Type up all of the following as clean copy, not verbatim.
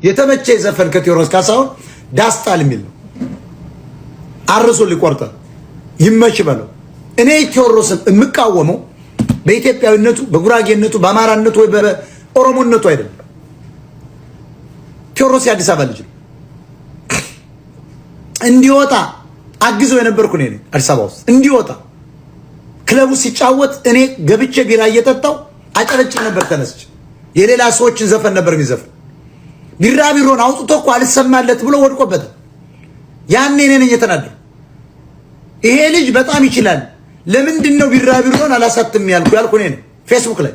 የተመቸ ዘፈን ከቴዎድሮስ ካሳሁን ዳስጣል የሚል ነው። አርሶ ሊቆርጠ ይመች በለው። እኔ ቴዎድሮስን የምቃወመው በኢትዮጵያዊነቱ፣ በጉራጌነቱ፣ በአማራነቱ ወይ በኦሮሞነቱ አይደለም። ቴዎድሮስ የአዲስ አበባ ልጅ ነው። እንዲወጣ አግዘው የነበርኩ እኔ ነኝ። አዲስ አበባ ውስጥ እንዲወጣ ክለቡ ሲጫወት እኔ ገብቼ ቢራ እየጠጣው አጨረጭ ነበር። ተነስቼ የሌላ ሰዎችን ዘፈን ነበር የሚዘፍን። ቢራቢሮን አውጥቶ እኮ አልሰማለት ብሎ ወድቆበታል። ያኔ እኔ ነኝ የተናደው። ይሄ ልጅ በጣም ይችላል፣ ለምንድን ነው ቢራቢሮን አላሳትም ያልኩ እኔ ነኝ። ፌስቡክ ላይ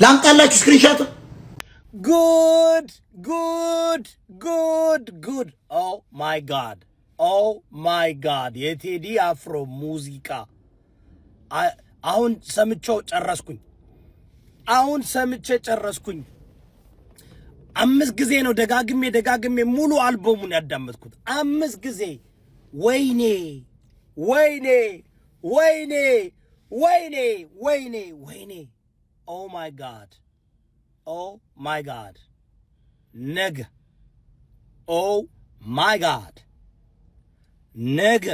ላምጣላችሁ ስክሪንሻት። ጉድ ጉድ ጉድ ጉድ! ኦ ማይ ጋድ ኦ ማይ ጋድ! የቴዲ አፍሮ ሙዚቃ አሁን ሰምቼው ጨረስኩኝ። አሁን ሰምቼ ጨረስኩኝ። 5 ጊዜ ነው ደጋግሜ ሙሉ አልበሙን ያዳመጥኩት። 5 ጊዜ። ወይኔ ወይኔ ወይኔ ወይኔ ወይኔ ወይኔ! ኦ ማይ ጋድ ኦ ማይ ጋድ! ነገ ኦ ማይ ጋድ! ነገ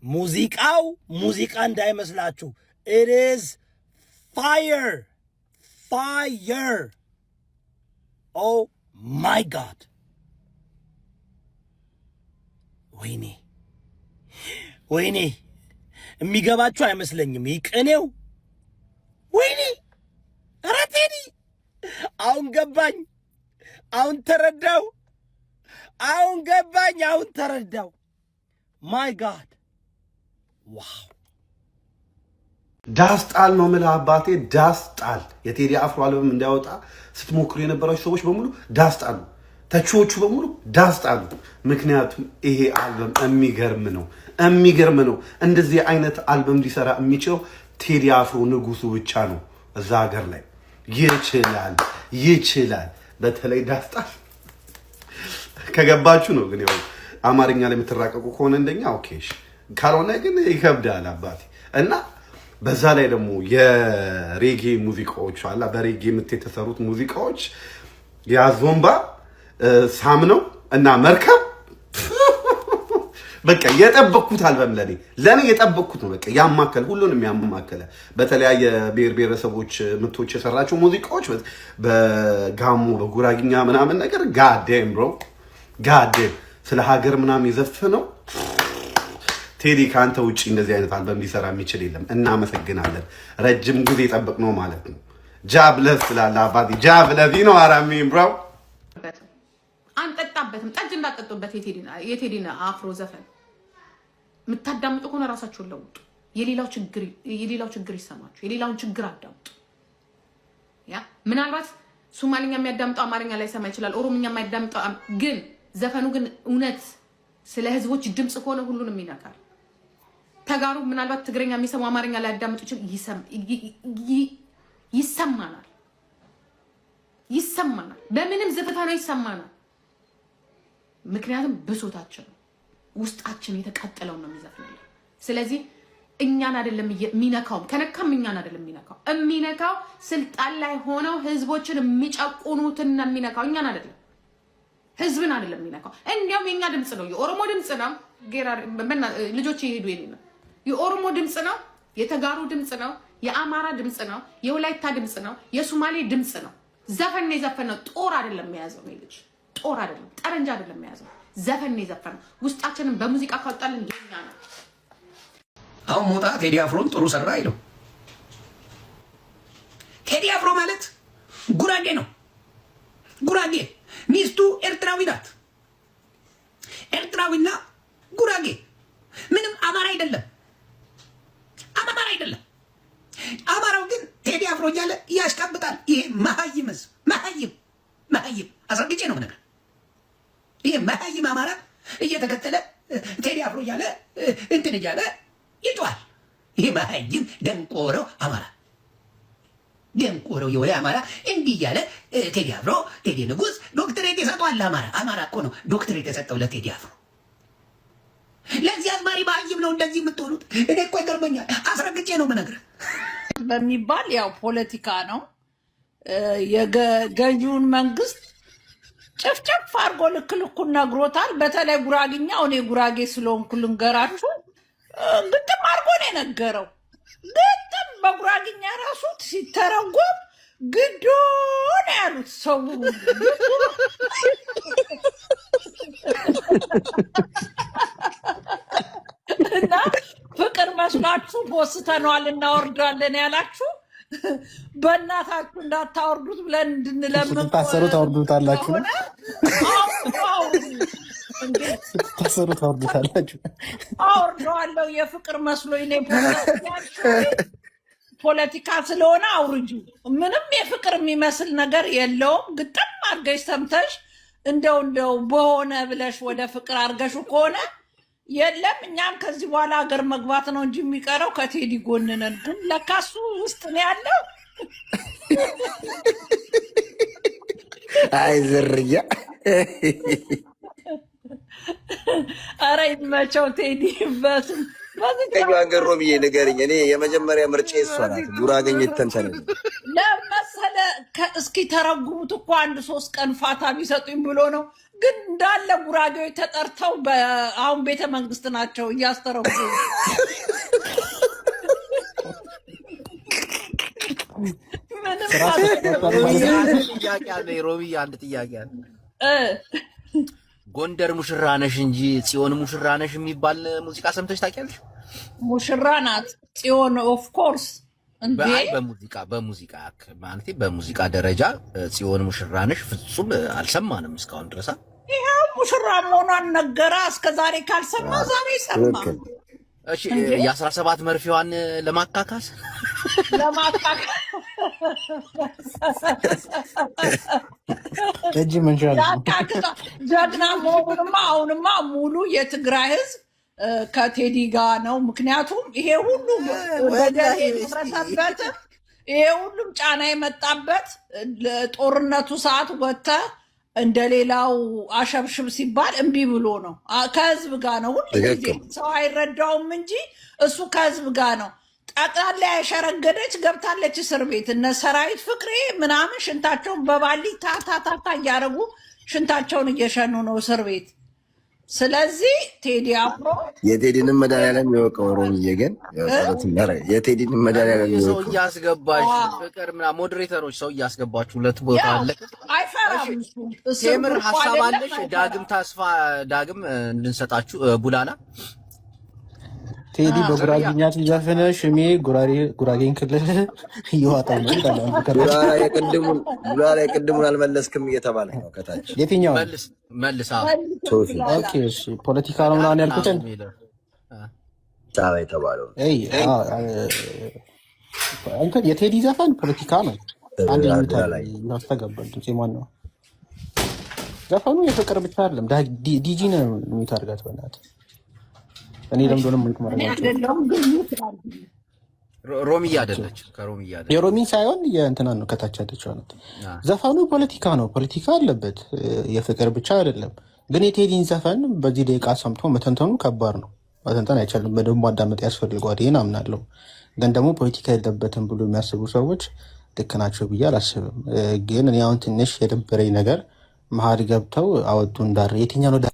ሙዚቃው ሙዚቃ እንዳይመስላችሁ። it is fire fire! ኦ ማይ ጋድ! ወይኔ ወይኔ! የሚገባችሁ አይመስለኝም ይህ ቅኔው። ወይኔ! ኧረ ቴዲ አሁን ገባኝ፣ አሁን ተረዳው፣ አሁን ገባኝ፣ አሁን ተረዳው። ማይ ጋድ! ዋው! ዳስጣል ነው የምልህ አባቴ፣ ዳስጣል። የቴዲ አፍሮ አልበም እንዳይወጣ ስትሞክሩ የነበራችሁ ሰዎች በሙሉ ዳስጣሉ፣ ተቺዎቹ በሙሉ ዳስጣሉ። ምክንያቱም ይሄ አልበም የሚገርም ነው፣ የሚገርም ነው። እንደዚህ አይነት አልበም ሊሰራ የሚችለው ቴዲ አፍሮ ንጉሱ ብቻ ነው እዛ ሀገር ላይ። ይችላል ይችላል። በተለይ ዳስጣል ከገባችሁ ነው። ግን ያው አማርኛ ላይ የምትራቀቁ ከሆነ እንደኛ ኦኬሽ፣ ካልሆነ ግን ይከብዳል አባቴ። እና በዛ ላይ ደግሞ የሬጌ ሙዚቃዎች አላ በሬጌ ምት የተሰሩት ሙዚቃዎች ያዞምባ ሳምነው እና መርከብ በቃ የጠበቅኩት አልበም ለኔ የጠበቅኩት ነው። በቃ ያማከለ ሁሉንም ያማከለ በተለያየ ብሔር ብሔረሰቦች ምቶች የሰራቸው ሙዚቃዎች በጋሞ በጉራግኛ ምናምን ነገር ጋዴም ብሮ ጋዴም ስለ ሀገር ምናምን የዘፈነው ቴዲ ካንተ ውጪ እንደዚህ አይነት አልበም ሊሰራ የሚችል የለም። እናመሰግናለን። ረጅም ጊዜ ጠብቅነው ማለት ነው። ጃብለስ ስላላ አባዲ ጃብለስ ነው አራሚን ብሮ አንጠጣበትም። ጠጅ እንዳጠጡበት የቴዲና አፍሮ ዘፈን የምታዳምጡ ከሆነ ራሳችሁን ለውጡ። የሌላው ችግር ይሰማችሁ፣ የሌላውን ችግር አዳምጡ። ያ ምናልባት ሶማሊኛ የሚያዳምጠው አማርኛ ላይ ሰማ ይችላል፣ ኦሮምኛ የማያዳምጠው ግን ዘፈኑ ግን እውነት ስለ ህዝቦች ድምጽ ከሆነ ሁሉንም ይነካል። ተጋሩ ምናልባት ትግረኛ የሚሰሙ አማርኛ ላይ ያዳምጡ ይሰማናል፣ ይሰማናል። በምንም ዝፍታ ነው ይሰማናል። ምክንያቱም ብሶታችን ውስጣችን የተቃጠለው ነው የሚዘፍነው። ስለዚህ እኛን አይደለም የሚነካው፣ ከነካም እኛን አይደለም የሚነካው ስልጣን ላይ ሆነው ህዝቦችን የሚጨቁኑትን ነው የሚነካው፣ እኛን አይደለም፣ ህዝብን አይደለም የሚነካው። እንዲያውም የኛ ድምጽ ነው፣ የኦሮሞ ድምጽ ነው። ልጆች ይሄዱ ነው። የኦሮሞ ድምጽ ነው፣ የተጋሩ ድምጽ ነው፣ የአማራ ድምጽ ነው፣ የወላይታ ድምጽ ነው፣ የሶማሌ ድምጽ ነው። ዘፈን የዘፈነው ጦር አይደለም የያዘው ነው። ልጅ ጦር አይደለም፣ ጠረንጃ አይደለም የያዘው፣ ዘፈን የዘፈነው። ውስጣችንን በሙዚቃ ካወጣልን የኛ ነው። አሁን ሞጣ ቴዲ አፍሮን ጥሩ ሰራ አይለው። ቴዲ አፍሮ ማለት ጉራጌ ነው። ጉራጌ ሚስቱ ኤርትራዊ ናት። ኤርትራዊና ጉራጌ ምንም አማራ አይደለም፣ አማራ አይደለም። አማራው ግን ቴዲ አፍሮ እያለ ያሽቃብጣል። ይሄ መሀይምስ መሀይም አስረግጬ ነው ነገር። ይሄ መሀይም አማራ እየተከተለ ቴዲ አፍሮ እያለ እንትን እያለ ይጧል። ይሄ መሀይም ደንቆረው አማራ፣ ደንቆረው የወለ አማራ እንዲህ እያለ ቴዲ አፍሮ ቴዲ ንጉስ ዶክትሬት የሰጠዋል። አማራ እኮ ነው ዶክትሬት የሰጠው ለቴዲ አፍሮ። ለዚህ አዝማሪ መሀይም ነው እንደዚህ የምትሆኑት። እኔ እኮ ይገርመኛል። አስረግጬ ነው የምነግርህ። በሚባል ያው ፖለቲካ ነው። የገዢውን መንግስት ጭፍጭፍ አድርጎ ልክ ልኩን ነግሮታል። በተለይ ጉራጌኛው እኔ ጉራጌ ስለሆንኩ ልንገራችሁ ግጥም አድርጎ ነው የነገረው። ግጥም በጉራጌኛ ራሱ ሲተረጎም ግዶ ነው ያሉት ሰው እና ፍቅር መስሏችሁ ቦስተነዋል እናወርዳለን ያላችሁ በእናታችሁ እንዳታወርዱት ብለን እንድንለምን ስትታሰሩ ታወርዱታላችሁ ነው። ስትታሰሩ ታወርዱታላችሁ። አወርደዋለሁ የፍቅር መስሎኝ እኔ ፖለቲካ ስለሆነ አውርጁ። ምንም የፍቅር የሚመስል ነገር የለውም። ግጥም አድርገሽ ሰምተሽ እንደው በሆነ ብለሽ ወደ ፍቅር አድርገሹ ከሆነ የለም እኛም ከዚህ በኋላ ሀገር መግባት ነው እንጂ የሚቀረው ከቴዲ ጎን ነን። ግን ለካ እሱ ውስጥ ነው ያለው። አይ ዝርያ ኧረ ይመቸው ቴዲ። ቀዩ ሀገር ሮምዬ ንገርኝ። እኔ የመጀመሪያ ምርጫ እሷ ናት። ጉራጌኝ ተንተነ ለመሰለ እስኪ ተረጉሙት እኮ 1-3 ቀን ፋታ ቢሰጡኝ ብሎ ነው። ግን እንዳለ ጉራጌዎች ተጠርተው አሁን ቤተ መንግስት ናቸው እያስተረጉ። ሮቢ አንድ ጥያቄ አለ። ጎንደር ሙሽራ ነሽ እንጂ ጽዮን ሙሽራ ነሽ የሚባል ሙዚቃ ሰምተሽ ታውቂያለሽ? ሙሽራ ናት ጽዮን ኦፍ ኮርስ። በሙዚቃ ማለት በሙዚቃ ደረጃ ጽዮን ሙሽራ ነሽ ፍጹም አልሰማንም እስካሁን ድረስ። ይሄው ሙሽራ መሆኗን ነገራ። እስከዛሬ ካልሰማ ዛሬ ሰማ። እሺ የ17 መርፌዋን ለማካካስ እጅ መንሻል ጀግና መሆኑንማ አሁንማ ሙሉ የትግራይ ህዝብ ከቴዲ ጋር ነው። ምክንያቱም ይሄ ሁሉ በደል የደረሰበት ይሄ ሁሉም ጫና የመጣበት ጦርነቱ ሰዓት ወጥተ እንደሌላው አሸብሽብ ሲባል እምቢ ብሎ ነው። ከህዝብ ጋር ነው ሁሉ ጊዜ። ሰው አይረዳውም እንጂ እሱ ከህዝብ ጋር ነው። ጠቅላላ ያሸረገደች ገብታለች እስር ቤት። እነ ሰራዊት ፍቅሬ ምናምን ሽንታቸውን በባሊ ታታታታ እያደረጉ ሽንታቸውን እየሸኑ ነው እስር ቤት። ስለዚህ ቴዲ አፍሮ የቴዲንም መድኃኒዓለም የሚወቀው ሮምዬ ግን የቴዲንም መድኃኒዓለም ሰው እያስገባሽ ፍቅር ምናምን ሞዴሬተሮች ሰው እያስገባችሁ ሁለት ቦታ አለ። አይፈራም። ቴምር ሀሳብ አለሽ? ዳግም ተስፋ ዳግም እንድንሰጣችሁ ቡላላ ቴዲ በጉራጌኛ ሲዘፍን ሽሜ ጉራጌን ክልል እየዋጣው ነው ይላል። ቡላላ የቅድሙን አልመለስክም እየተባለ ነው ከታች። የትኛው መልስ? ኦኬ እሺ፣ ፖለቲካ ነው ምናምን ያልኩትን ጫላ የተባለው እንትን የቴዲ ዘፈን ፖለቲካ ነው። አንድ እናስተጋባል። ማን ነው ዘፈኑ? የፍቅር ብቻ አይደለም። ዲጂ ነው የሚታርጋት በእናትህ። እኔ ለምዶንም ምንክ ሮሚያ አይደለች። ከሮሚያ አይደለች። የሮሚ ሳይሆን የእንትና ነው ከታች ያለችው ነው። ዘፈኑ ፖለቲካ ነው። ፖለቲካ አለበት። የፍቅር ብቻ አይደለም። ግን የቴዲን ዘፈን በዚህ ደቂቃ ሰምቶ መተንተኑ ከባድ ነው። መተንተን አይቻልም። በደንብ ማዳመጥ ያስፈልገዋል። ይሄን አምናለሁ። ግን ደግሞ ፖለቲካ የለበትም ብሎ የሚያስቡ ሰዎች ልክ ናቸው ብዬ አላስብም። ግን እኔ አሁን ትንሽ የደበረኝ ነገር መሀል ገብተው አወጡ እንዳረ የትኛው ነው